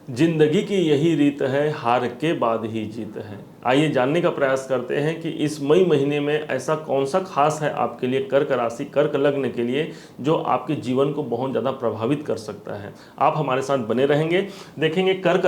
जिंदगी की यही रीत है, हार के बाद ही जीत है। आइए जानने का प्रयास करते हैं कि इस मई महीने में ऐसा कौन सा खास है आपके लिए, कर्क राशि, कर्क लग्न के लिए, जो आपके जीवन को बहुत ज़्यादा प्रभावित कर सकता है। आप हमारे साथ बने रहेंगे। देखेंगे कर्क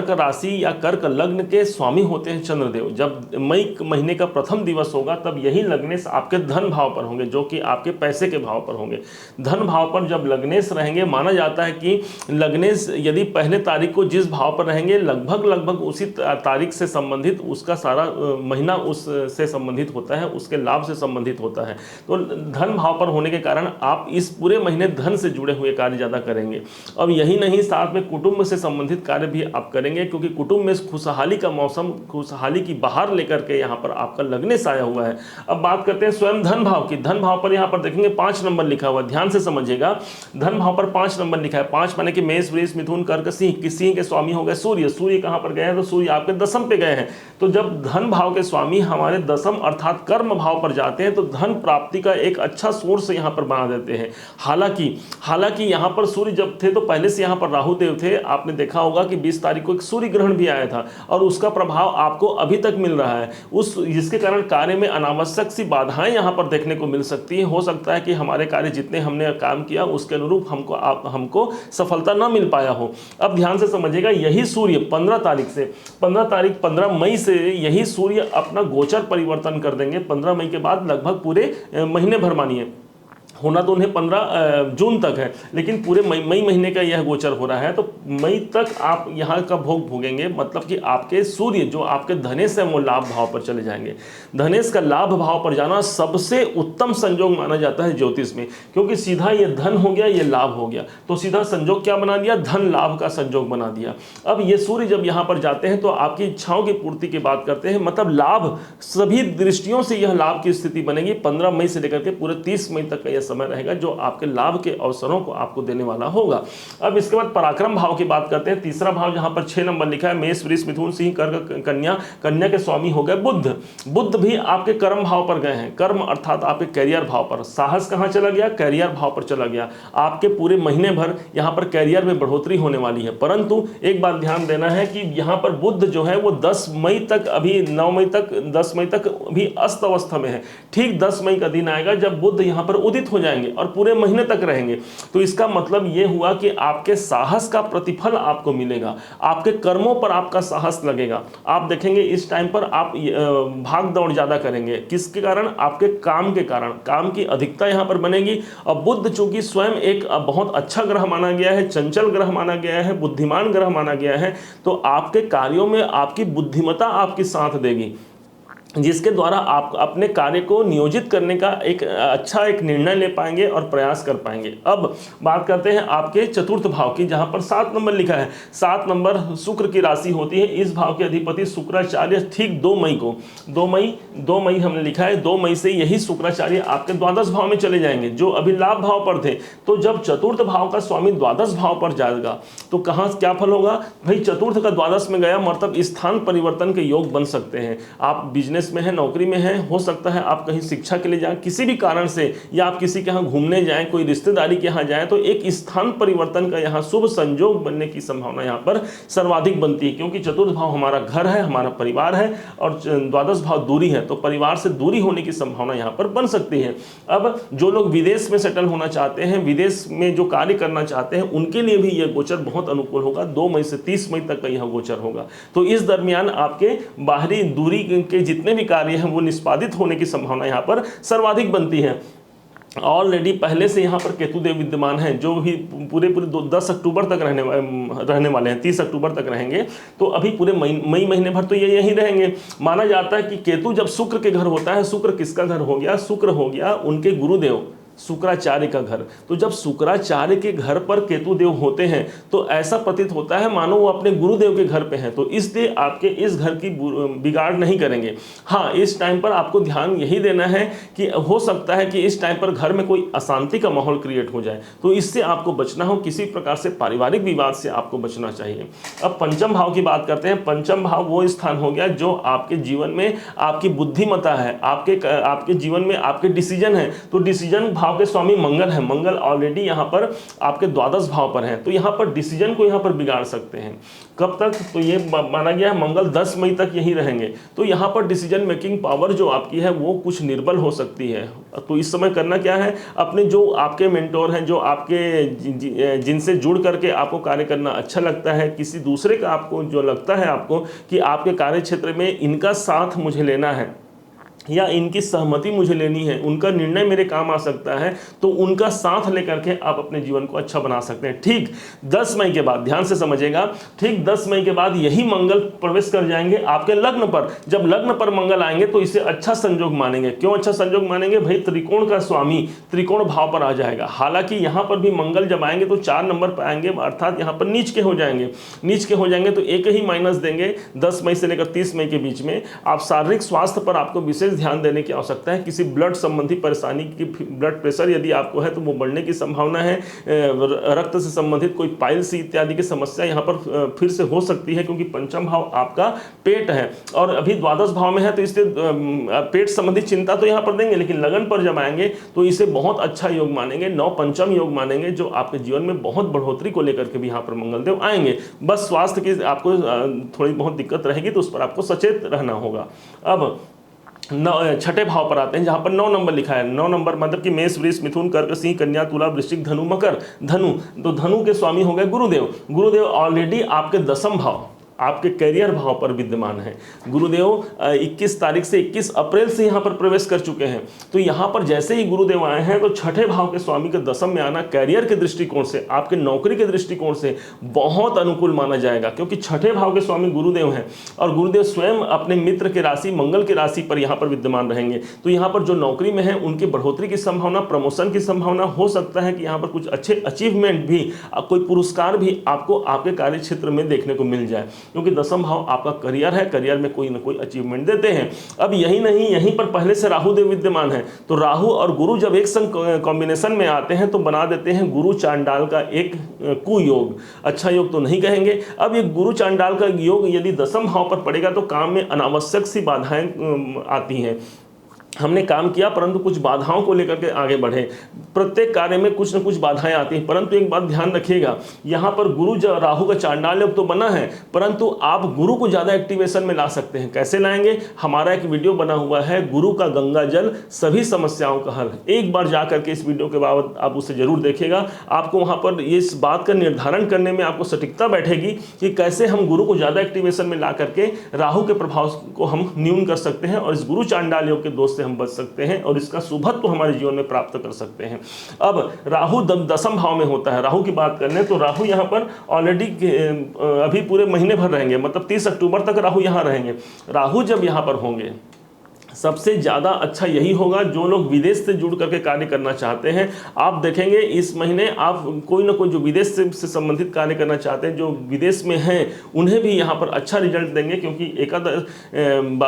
राशि या कर्क लग्न के स्वामी होते हैं चंद्रदेव। जब मई महीने का प्रथम दिवस होगा तब यही लग्नेश आपके धन भाव पर होंगे, जो कि आपके पैसे के भाव पर होंगे। धन भाव पर जब लग्नेश रहेंगे, माना जाता है कि लग्नेश यदि पहले तारीख को जिस भाव पर रहेंगे, लगभग उसी तारीख से संबंधित उसका सारा महीना उससे संबंधित होता है, उसके लाभ से संबंधित होता है। तो धन भाव पर होने के कारण आप इस पूरे महीने धन से जुड़े हुए कार्य ज़्यादा करेंगे। अब यही नहीं, साथ में कुटुंब से संबंधित कार्य भी आप करेंगे, क्योंकि कुटुंब में खुशहाली का मौसम, खुशहाली की बहार लेकर के यहाँ पर आपका लग्नेश आया हुआ है। अब बात करते हैं स्वयं धन भाव की। धन भाव पर यहाँ पर देखेंगे 5 नंबर लिखा हुआ है, ध्यान से समझिएगा। धन भाव पर 5 नंबर लिखा है। 5 माने कि मेष, वृष, मिथुन, कर्क, सिंह। सिंह के स्वामी हो गए सूर्य। सूर्य कहाँ पर गए हैं? तो सूर्य आपके दसम पे गए हैं। तो जब धन भाव के स्वामी हमारे दसम अर्थात कर्म भाव पर जाते हैं तो धन प्राप्ति का एक अच्छा सोर्स यहाँ पर बना देते हैं। हालांकि यहाँ पर सूर्य जब थे तो पहले से यहाँ पर राहु देव थे। आपने देखा होगा कि 20 तारीख को एक सूर्य ग्रहण भी आया था और उसका प्रभाव आपको अभी तक मिल रहा है, जिसके कारण कार्य में अनावश्यक सी बाधाएं यहाँ पर देखने को मिल सकती है। हो सकता है कि हमारे कार्य जितने हमने काम किया उसके अनुरूप हमको सफलता न मिल पाया हो। अब ध्यान से समझिएगा, यही सूर्य 15 मई से यही सूर्य अपना गोचर परिवर्तन कर देंगे। 15 मई के बाद लगभग पूरे महीने भर मानिए, होना तो उन्हें 15 जून तक है, लेकिन पूरे मई महीने का यह गोचर हो रहा है। तो मई तक आप यहाँ का भोग भोगेंगे, मतलब कि आपके सूर्य जो आपके धनेश है वो लाभ भाव पर चले जाएंगे। धनेश का लाभ भाव पर जाना सबसे उत्तम संयोग माना जाता है ज्योतिष में, क्योंकि सीधा ये धन हो गया, ये लाभ हो गया, तो सीधा संयोग क्या बना दिया? धन लाभ का संयोग बना दिया। अब ये सूर्य जब यहाँ पर जाते हैं तो आपकी इच्छाओं की पूर्ति की बात करते हैं, मतलब लाभ, सभी दृष्टियों से यह लाभ की स्थिति बनेगी। 15 मई से लेकर के पूरे 30 मई तक का समय रहेगा जो आपके लाभ के अवसरों को आपको देने वाला होगा। अब इसके बाद पराक्रम भाव की बात करते हैं। तीसरा भाव जहां पर 6 नंबर लिखा है, मेष, वृष, मिथुन, सिंह, कर्क, कन्या। कन्या के स्वामी हो गए बुध भी आपके कर्म भाव पर गए हैं। कर्म अर्थात आपके कैरियर भाव पर। साहस कहां चला गया? कैरियर भाव पर चला गया। आपके पूरे महीने भर यहां पर कैरियर में बढ़ोतरी होने वाली है। परंतु एक बात ध्यान देना है कि यहां पर बुध जो है वो 10 मई तक, अभी 9 मई तक, 10 मई तक भी अस्त अवस्था में है। ठीक 10 मई का दिन आएगा जब बुध यहां पर उदित हो जाएंगे और पूरे महीने तक रहेंगे। तो इसका मतलब यह हुआ कि आपके साहस का प्रतिफल आपको मिलेगा, आपके कर्मों पर आपका साहस लगेगा। आप देखेंगे इस टाइम पर आप भाग दौड़ ज्यादा करेंगे। किसके कारण? आपके काम के कारण। काम की अधिकता यहां पर बनेगी। और बुध चूंकि स्वयं एक बहुत अच्छा ग्रह माना गया है, चंचल ग्रह माना गया है, बुद्धिमान ग्रह माना गया है, तो आपके कार्यों में आपकी बुद्धिमत्ता आपकी साथ देगी, जिसके द्वारा आप अपने कार्य को नियोजित करने का एक निर्णय ले पाएंगे और प्रयास कर पाएंगे। अब बात करते हैं आपके चतुर्थ भाव की, जहां पर 7 नंबर लिखा है। 7 नंबर शुक्र की राशि होती है। इस भाव के अधिपति शुक्राचार्य ठीक 2 मई हमने लिखा है। 2 मई से यही शुक्राचार्य आपके द्वादश भाव में चले जाएंगे, जो अभी लाभ भाव पर थे। तो जब चतुर्थ भाव का स्वामी द्वादश भाव पर जाएगा तो कहाँ क्या फल होगा भाई? चतुर्थ का द्वादश में गया, मतलब स्थान परिवर्तन के योग बन सकते हैं। आप बिजनेस में है, नौकरी में है, हो सकता है आप कहीं शिक्षा के लिए जाएं किसी भी कारण से, या आप किसी के यहाँ घूमने जाएं, कोई रिश्तेदारी के यहाँ जाएं, तो एक स्थान परिवर्तन का यहाँ शुभ संयोग बनने की संभावना यहाँ पर सर्वाधिक बनती है, क्योंकि चतुर्थ भाव हमारा घर है, हमारा परिवार है, और द्वादश भाव दूरी है, तो परिवार से दूरी होने की संभावना यहाँ पर बन सकती है। अब जो लोग विदेश में सेटल होना चाहते हैं, विदेश में जो कार्य करना चाहते हैं, उनके लिए भी यह गोचर बहुत अनुकूल होगा। 2 मई से 30 मई तक का यह गोचर होगा। तो इस दरमियान आपके बाहरी दूरी के जितने भी कार्य हैं वो निष्पादित होने की संभावना यहाँ पर सर्वाधिक बनती है। ऑलरेडी पहले से यहाँ पर केतु देव विद्यमान हैं, जो भी पूरे 10 अक्टूबर तक रहने वाले हैं, 30 अक्टूबर तक रहेंगे। तो अभी पूरे मई महीने भर तो ये यहीं रहेंगे। माना जाता है कि केतु जब शुक्र के घर होता है, शुक्र किसका घर हो गया? शुक्र हो गया उनके गुरुदेव शुक्राचार्य का घर। तो जब शुक्राचार्य के घर पर केतु देव होते हैं तो ऐसा प्रतीत होता है मानो वो अपने गुरुदेव के घर पे हैं, तो इसलिए आपके इस घर की बिगाड़ नहीं करेंगे। हाँ, इस टाइम पर आपको ध्यान यही देना है कि हो सकता है कि इस टाइम पर घर में कोई अशांति का माहौल क्रिएट हो जाए, तो इससे आपको बचना हो। किसी प्रकार से पारिवारिक विवाद से आपको बचना चाहिए। अब पंचम भाव की बात करते हैं। पंचम भाव वो स्थान हो गया जो आपके जीवन में आपकी बुद्धिमत्ता है, आपके जीवन में आपके डिसीजन है। तो डिसीजन भाव भाव के स्वामी मंगल है, मंगल ऑलरेडी यहाँ पर आपके द्वादश भाव पर है, तो यहाँ पर डिसीजन को यहाँ पर बिगाड़ सकते हैं। कब तक? तो ये माना गया है मंगल 10 मई तक यहीं रहेंगे, तो यहाँ पर डिसीजन मेकिंग पावर जो आपकी है वो कुछ निर्बल हो सकती है। तो इस समय करना क्या है, अपने जो आपके मेंटोर हैं, जो आपके जिनसे जुड़ करके आपको कार्य करना अच्छा लगता है, किसी दूसरे का आपको जो लगता है आपको कि आपके कार्य क्षेत्र में इनका साथ मुझे लेना है या इनकी सहमति मुझे लेनी है, उनका निर्णय मेरे काम आ सकता है, तो उनका साथ लेकर के आप अपने जीवन को अच्छा बना सकते हैं। ठीक 10 मई के बाद, ध्यान से समझिएगा, ठीक 10 मई के बाद यही मंगल प्रवेश कर जाएंगे आपके लग्न पर। जब लग्न पर मंगल आएंगे तो इसे अच्छा संयोग मानेंगे। क्यों अच्छा संयोग मानेंगे भाई? त्रिकोण का स्वामी त्रिकोण भाव पर आ जाएगा। हालांकि यहाँ पर भी मंगल जब आएंगे तो 4 नंबर पर आएंगे, अर्थात यहाँ पर नीच के हो जाएंगे। नीच के हो जाएंगे तो एक ही माइनस देंगे 10 मई से लेकर 30 मई के बीच में। आप शारीरिक स्वास्थ्य पर आपको विशेष ध्यान देने की आवश्यकता है। किसी ब्लड संबंधी परेशानी की, ब्लड प्रेशर यदि आपको है तो वो बढ़ने की संभावना है। रक्त से संबंधित कोई पाइल्स इत्यादि की समस्या यहाँ पर फिर से हो सकती है, क्योंकि पंचम भाव आपका पेट है और अभी द्वादश भाव में है, तो इसलिए पेट संबंधी चिंता तो यहाँ पर देंगे, लेकिन लगन पर जब आएंगे तो इसे बहुत अच्छा योग मानेंगे, 9 पंचम योग मानेंगे, जो आपके जीवन में बहुत बढ़ोतरी को लेकर के भी यहाँ पर मंगलदेव आएंगे। बस स्वास्थ्य की आपको थोड़ी बहुत दिक्कत रहेगी, तो उस पर आपको सचेत रहना होगा। अब छठे भाव पर आते हैं, जहां पर 9 नंबर लिखा है। 9 नंबर मतलब कि मेष, वृष, मिथुन, कर्क, सिंह, कन्या, तुला, वृश्चिक, धनु, मकर। धनु, तो धनु के स्वामी हो गए गुरुदेव। गुरुदेव ऑलरेडी आपके 10th भाव, आपके करियर भाव पर विद्यमान है। गुरुदेव 21 तारीख से 21 अप्रैल से यहाँ पर प्रवेश कर चुके हैं। तो यहाँ पर जैसे ही गुरुदेव आए हैं तो छठे भाव के स्वामी के 10th में आना करियर के दृष्टिकोण से, आपके नौकरी के दृष्टिकोण से बहुत अनुकूल माना जाएगा, क्योंकि छठे भाव के स्वामी गुरुदेव हैं और गुरुदेव स्वयं अपने मित्र के राशि मंगल की राशि पर यहाँ पर विद्यमान रहेंगे। तो यहाँ पर जो नौकरी में है उनकी बढ़ोतरी की संभावना, प्रमोशन की संभावना, हो सकता है कि यहाँ पर कुछ अच्छे अचीवमेंट भी, कोई पुरस्कार भी आपको आपके कार्य क्षेत्र में देखने को मिल जाए, क्योंकि 10th भाव आपका करियर है, करियर में कोई ना कोई अचीवमेंट देते हैं। अब यही नहीं, यहीं पर पहले से राहु देव विद्यमान है, तो राहु और गुरु जब एक संग कॉम्बिनेशन में आते हैं तो बना देते हैं गुरु चांडाल का एक कुयोग। अच्छा योग तो नहीं कहेंगे। अब ये गुरु चांडाल का योग यदि 10th भाव पर पड़ेगा तो काम में अनावश्यक सी बाधाएं आती हैं। हमने काम किया परंतु कुछ बाधाओं को लेकर के आगे बढ़े। प्रत्येक कार्य में कुछ न कुछ बाधाएं आती हैं, परंतु एक बात ध्यान रखिएगा, यहाँ पर गुरु राहु का चांडाल योग तो बना है, परंतु आप गुरु को ज़्यादा एक्टिवेशन में ला सकते हैं। कैसे लाएंगे? हमारा एक वीडियो बना हुआ है, गुरु का गंगा जल सभी समस्याओं का हल। एक बार जा करके इस वीडियो के बाद आप उसे जरूर देखिएगा। आपको वहाँ पर इस बात का निर्धारण करने में आपको सटीकता बैठेगी कि कैसे हम गुरु को ज़्यादा एक्टिवेशन में ला करके राहु के प्रभाव को हम न्यून कर सकते हैं और इस गुरु चांडाल योग के दोष से हम बच सकते हैं और इसका शुभत्व तो हमारे जीवन में प्राप्त कर सकते हैं। अब राहु 10th भाव में होता है। राहु की बात कर लें तो राहु यहाँ पर ऑलरेडी अभी पूरे महीने भर रहेंगे, मतलब 30 अक्टूबर तक राहु यहाँ रहेंगे। राहु जब यहाँ पर होंगे सबसे ज़्यादा अच्छा यही होगा जो लोग विदेश से जुड़ करके कार्य करना चाहते हैं। आप देखेंगे इस महीने आप कोई ना कोई जो विदेश से संबंधित कार्य करना चाहते हैं, जो विदेश में हैं, उन्हें भी यहाँ पर अच्छा रिजल्ट देंगे, क्योंकि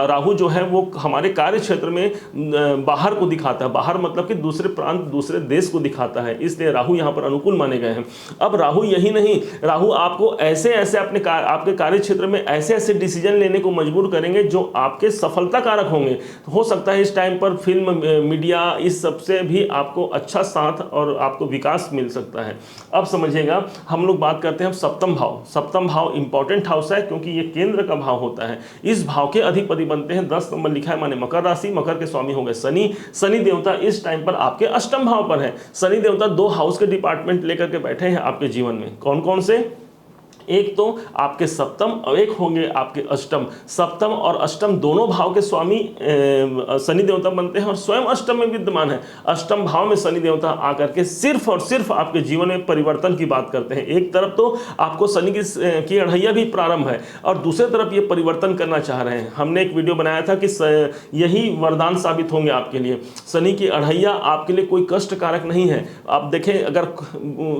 राहु जो है वो हमारे कार्य क्षेत्र में बाहर को दिखाता है। बाहर मतलब कि दूसरे प्रांत, दूसरे देश को दिखाता है, इसलिए राहु यहाँ पर अनुकूल माने गए हैं। अब राहु यही नहीं, राहु आपको ऐसे ऐसे आपके कार्य क्षेत्र में ऐसे ऐसे डिसीजन लेने को मजबूर करेंगे जो आपके सफलता कारक होंगे। हो सकता है इस टाइम पर फिल्म, मीडिया, इस सब से भी आपको अच्छा साथ और आपको विकास मिल सकता है। अब समझिएगा, हम लोग बात करते हैं 7th भाव। 7th भाव इंपॉर्टेंट हाउस है, क्योंकि ये केंद्र का भाव होता है। इस भाव के अधिपति बनते हैं, 10 नंबर लिखा है, माने मकर राशि। मकर के स्वामी हो गए शनि। शनि देवता इस टाइम पर आपके 8th भाव पर है। शनि देवता 2 हाउस के डिपार्टमेंट लेकर के बैठे हैं आपके जीवन में। कौन कौन से? एक तो आपके 7th और एक होंगे आपके 8th। 7th और 8th दोनों भाव के स्वामी शनि देवता बनते हैं और स्वयं 8th में विद्यमान है। 8th भाव में शनि देवता आकर के सिर्फ और सिर्फ आपके जीवन में परिवर्तन की बात करते हैं। एक तरफ तो आपको शनि की अढ़ैया भी प्रारंभ है और दूसरे तरफ ये परिवर्तन करना चाह रहे हैं। हमने एक वीडियो बनाया था कि यही वरदान साबित होंगे आपके लिए। शनि की अढ़ैया आपके लिए कोई कष्ट कारक नहीं है। आप देखें, अगर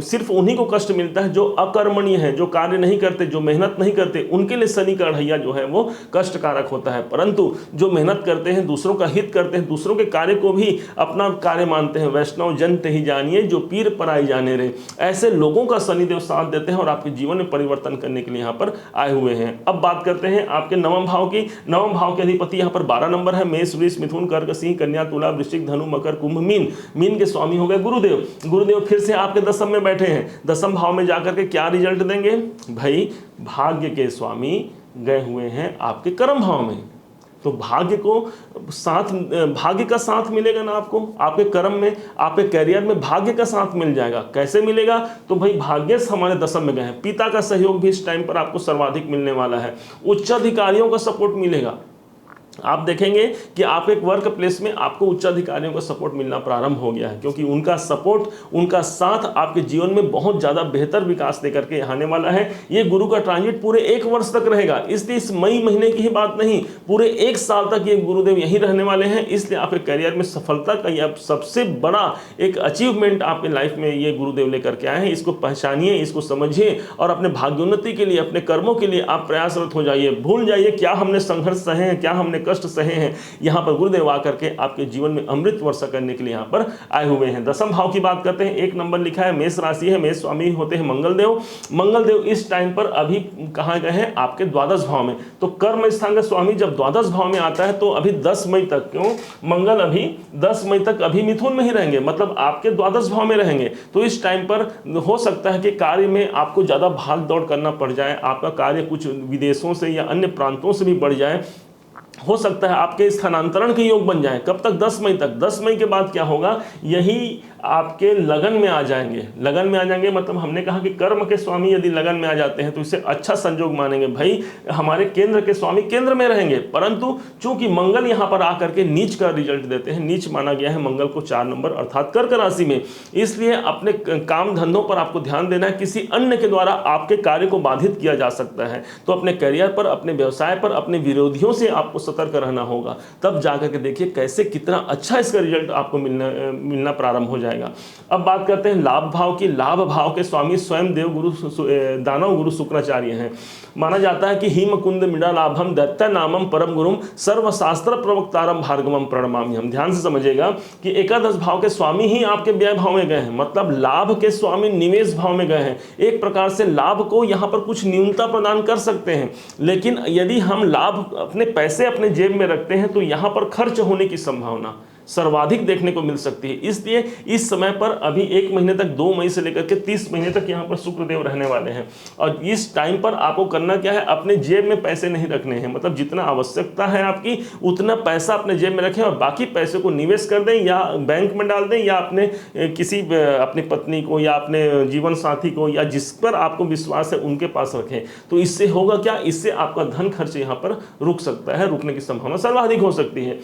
सिर्फ उन्हीं को कष्ट मिलता है जो अकर्मणीय है, जो कार्य नहीं करते, जो मेहनत नहीं करते, उनके लिए शनि का ढैया जो है वो कष्टकारक होता है। परंतु जो मेहनत करते हैं, दूसरों का हित करते हैं, दूसरों के कार्य को भी अपना कार्य मानते हैं, वैष्णव जन ते ही जानिए जो पीर पराई जाने रे, ऐसे लोगों का शनिदेव साथ देते हैं और आपके जीवन में परिवर्तन करने के लिए यहाँ पर आए हुए हैं। अब बात करते हैं आपके नवम भाव की। नवम भाव के अधिपति यहाँ पर 12 नंबर है, मेष, वृष, मिथुन, कर्क, सिंह, कन्या, तुला, वृश्चिक, धनु, मकर, कुंभ, मीन। मीन के स्वामी हो गए गुरुदेव। गुरुदेव फिर से आपके दसम में बैठे हैं। दसम भाव में जाकर के क्या रिजल्ट देंगे भाई? भाग्य के स्वामी गए हुए हैं आपके कर्म भाव में, तो भाग्य का साथ मिलेगा ना आपको, आपके कर्म में, आपके करियर में भाग्य का साथ मिल जाएगा। कैसे मिलेगा? तो भाई भाग्य हमारे दसम में गए हैं, पिता का सहयोग भी इस टाइम पर आपको सर्वाधिक मिलने वाला है, उच्च अधिकारियों का सपोर्ट मिलेगा। आप देखेंगे कि आप एक वर्क प्लेस में आपको उच्च अधिकारियों का सपोर्ट मिलना प्रारंभ हो गया है, क्योंकि उनका सपोर्ट, उनका साथ आपके जीवन में बहुत ज़्यादा बेहतर विकास लेकर के आने वाला है। ये गुरु का ट्रांजिट पूरे 1 वर्ष तक रहेगा, इसलिए इस मई महीने की ही बात नहीं, पूरे 1 साल तक ये गुरुदेव यहीं रहने वाले हैं। इसलिए आपके करियर में सफलता का यह सबसे बड़ा एक अचीवमेंट आपके लाइफ में ये गुरुदेव लेकर के आए हैं। इसको पहचानिए, इसको समझिए और अपने भाग्योन्नति के लिए, अपने कर्मों के लिए आप प्रयासरत हो जाइए। भूल जाइए क्या हमने संघर्ष सहे हैं, क्या हमने कष्ट सहे हैं। यहाँ पर गुरुदेव आकर के आपके जीवन में अमृत वर्षा करने के लिए यहाँ पर आए हुए हैं। दसम भाव की बात करते हैं, 1 नंबर लिखा है, मेष राशि है, मेष स्वामी होते हैं मंगलदेव। मंगलदेव इस टाइम पर अभी कहाँ गए हैं? आपके द्वादश भाव में। तो कर्म स्थान का स्वामी जब द्वादश भाव में आता है तो अभी 10 मई तक, क्यों मंगल अभी 10 मई तक अभी मिथुन में ही रहेंगे, मतलब आपके द्वादश भाव में रहेंगे। तो इस टाइम पर हो सकता है कि कार्य में आपको ज्यादा भाग दौड़ करना पड़ जाए, आपका कार्य कुछ विदेशों से या अन्य प्रांतों से भी बढ़ जाए, हो सकता है आपके स्थानांतरण के योग बन जाए। कब तक? 10 मई तक। 10 मई के बाद क्या होगा? यही आपके लगन में आ जाएंगे। लगन में आ जाएंगे मतलब हमने कहा कि कर्म के स्वामी यदि लगन में आ जाते हैं तो इसे अच्छा संजोग मानेंगे। भाई हमारे केंद्र के स्वामी केंद्र में रहेंगे, परंतु चूंकि मंगल यहाँ पर आकर के नीच का रिजल्ट देते हैं, नीच माना गया है मंगल को 4 नंबर अर्थात कर्क राशि में, इसलिए अपने काम धंधों पर आपको ध्यान देना है। किसी अन्य के द्वारा आपके कार्य को बाधित किया जा सकता है, तो अपने करियर पर, अपने व्यवसाय पर, अपने विरोधियों से आपको सतर्क रहना होगा। तब जाकर के देखिए कैसे कितना अच्छा इसका रिजल्ट आपको मिलना प्रारंभ हो जाएगा। अब बात करते हैं लाभ भाव की। लाभ भाव के स्वामी स्वयं देव गुरु दानव गुरु शुक्राचार्य हैं। माना जाता है कि हिम कुंद मिड़ा लाभम दैत्य नामम परम गुरुम सर्वशास्त्र प्रवक्तारम भार्गवम प्रणमामि। हम ध्यान से समझिएगा कि एकादश भाव के स्वामी ही आपके व्यय भाव में गए हैं, मतलब लाभ के स्वामी निवेश भाव में गए हैं। एक प्रकार से लाभ को यहाँ पर कुछ न्यूनता प्रदान कर सकते हैं, लेकिन यदि हम लाभ अपने पैसे अपने जेब में रखते हैं तो यहाँ पर खर्च होने की संभावना सर्वाधिक देखने को मिल सकती है। इसलिए इस समय पर अभी 1 महीने तक, 2 मई से लेकर के 30 महीने तक यहाँ पर शुक्रदेव रहने वाले हैं, और इस टाइम पर आपको करना क्या है? अपने जेब में पैसे नहीं रखने हैं, मतलब जितना आवश्यकता है आपकी उतना पैसा अपने जेब में रखें और बाकी पैसे को निवेश कर दें या बैंक में डाल दें या अपने किसी अपनी पत्नी को या अपने जीवन साथी को या जिस पर आपको विश्वास है उनके पास रखें। तो इससे होगा क्या? इससे आपका धन खर्च यहाँ पर रुक सकता है, रुकने की संभावना सर्वाधिक हो सकती है।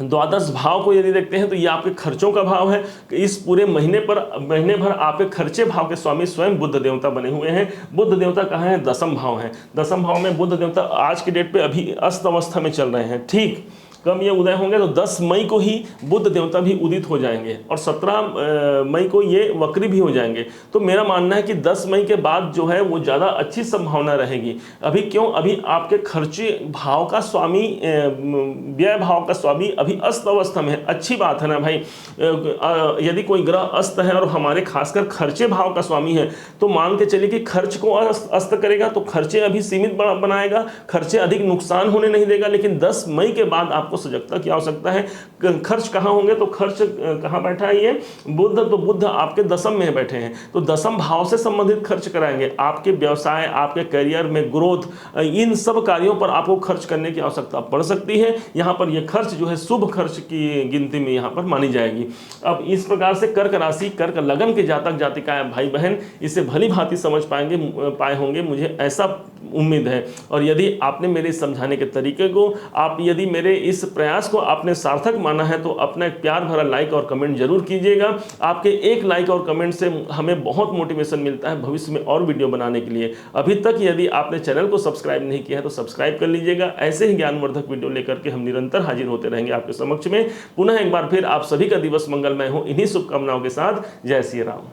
द्वादश भाव को यदि देखते हैं तो ये आपके खर्चों का भाव है। इस पूरे महीने भर आपके खर्चे भाव के स्वामी स्वयं बुद्ध देवता बने हुए हैं। बुद्ध देवता कहाँ है? दसम भाव है। दसम भाव में बुद्ध देवता आज की डेट पे अभी अस्त अवस्था में चल रहे हैं। ठीक कब ये उदय होंगे? तो 10 मई को ही बुद्ध देवता भी उदित हो जाएंगे और 17 मई को ये वक्री भी हो जाएंगे। तो मेरा मानना है कि 10 मई के बाद जो है वो ज़्यादा अच्छी संभावना रहेगी। अभी क्यों? अभी आपके खर्चे भाव का स्वामी, व्यय भाव का स्वामी अभी अस्त अवस्था में है। अच्छी बात है ना भाई। यदि कोई ग्रह अस्त है और हमारे खासकर खर्चे भाव का स्वामी है तो मान के चलिए कि खर्च को अस्त करेगा, तो खर्चे अभी सीमित बनाएगा, खर्चे अधिक नुकसान होने नहीं देगा। लेकिन 10 मई के बाद आपको सजगता की आवश्यकता है। खर्च कहाँ होंगे? तो खर्च कहाँ बैठा है ये बुद्ध? तो बुद्ध आपके दसम में बैठे हैं, तो दसम भाव से संबंधित खर्च कराएंगे। आपके व्यवसाय, आपके करियर में ग्रोथ, इन सब कार्यों पर आपको खर्च करने की आवश्यकता पड़ सकती है। यहाँ पर यह खर्च जो है शुभ खर्च की गिनती में यहाँ पर मानी जाएगी। अब इस प्रकार से कर्क राशि, कर्क लगन के जातक जातिकाएं भाई बहन इसे भली भांति समझ पाए होंगे, मुझे ऐसा उम्मीद है। और यदि आपने मेरे समझाने के तरीके को, आप यदि मेरे इस प्रयास को आपने सार्थक माना है तो अपना एक प्यार भरा लाइक और कमेंट जरूर कीजिएगा। आपके एक लाइक और कमेंट से हमें बहुत मोटिवेशन मिलता है भविष्य में और वीडियो बनाने के लिए। अभी तक यदि आपने चैनल को सब्सक्राइब नहीं किया है तो सब्सक्राइब कर लीजिएगा। ऐसे ही ज्ञानवर्धक वीडियो लेकर के हम निरंतर हाजिर होते रहेंगे आपके समक्ष में। पुनः एक बार फिर आप सभी का दिवस मंगलमय हो, इन्हीं शुभकामनाओं के साथ। जय श्री राम।